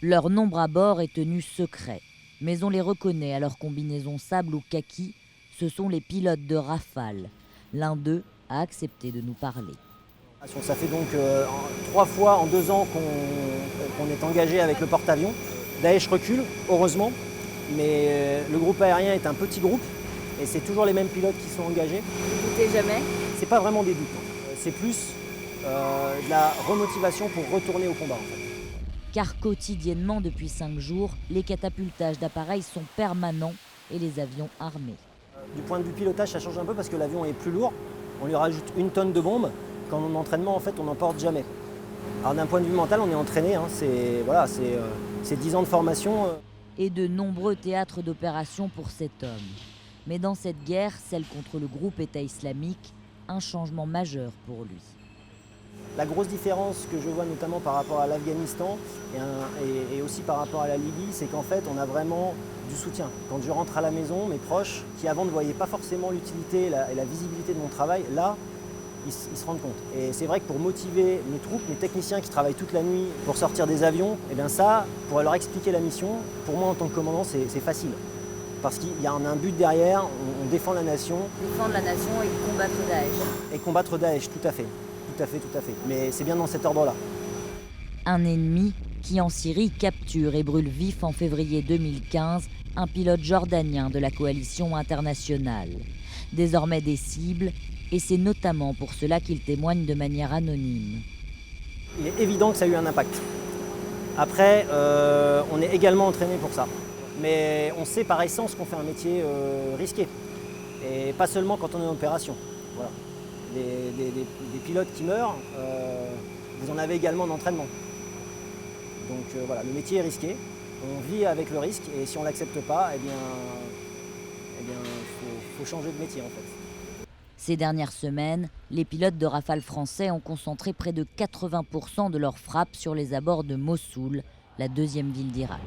Leur nombre à bord est tenu secret, mais on les reconnaît à leur combinaison sable ou kaki. Ce sont les pilotes de Rafale. L'un d'eux a accepté de nous parler. Ça fait donc 3 fois en 2 ans qu'on est engagé avec le porte-avions. Daesh recule, heureusement, mais le groupe aérien est un petit groupe et c'est toujours les mêmes pilotes qui sont engagés. Vous doutez jamais? C'est pas vraiment des doutes, c'est plus de la remotivation pour retourner au combat en fait. Car quotidiennement, depuis 5 jours, les catapultages d'appareils sont permanents et les avions armés. Du point de vue pilotage, ça change un peu parce que l'avion est plus lourd. On lui rajoute 1 tonne de bombes. Quand on est en entraînement, en fait, on n'en porte jamais. Alors d'un point de vue mental, on est entraîné. C'est 10 ans de formation. Et de nombreux théâtres d'opération pour cet homme. Mais dans cette guerre, celle contre le groupe État islamique, un changement majeur pour lui. La grosse différence que je vois notamment par rapport à l'Afghanistan et aussi par rapport à la Libye, c'est qu'en fait, on a vraiment du soutien. Quand je rentre à la maison, mes proches, qui avant ne voyaient pas forcément l'utilité et la visibilité de mon travail, là, ils se rendent compte. Et c'est vrai que pour motiver mes troupes, mes techniciens qui travaillent toute la nuit pour sortir des avions, eh bien ça, pour leur expliquer la mission, pour moi en tant que commandant, c'est facile. Parce qu'il y a un but derrière, on défend la nation. Défendre la nation et combattre Daesh. Et combattre Daesh, tout à fait. Tout à fait, tout à fait. Mais c'est bien dans cet ordre-là. Un ennemi qui en Syrie capture et brûle vif en février 2015 un pilote jordanien de la coalition internationale. Désormais des cibles, et c'est notamment pour cela qu'il témoigne de manière anonyme. Il est évident que ça a eu un impact. Après, on est également entraîné pour ça. Mais on sait par essence qu'on fait un métier risqué. Et pas seulement quand on est en opération. Voilà. Des pilotes qui meurent, vous en avez également en entraînement. Donc voilà, le métier est risqué, on vit avec le risque et si on ne l'accepte pas, eh bien, faut changer de métier en fait. Ces dernières semaines, les pilotes de Rafale français ont concentré près de 80% de leurs frappes sur les abords de Mossoul, la deuxième ville d'Irak.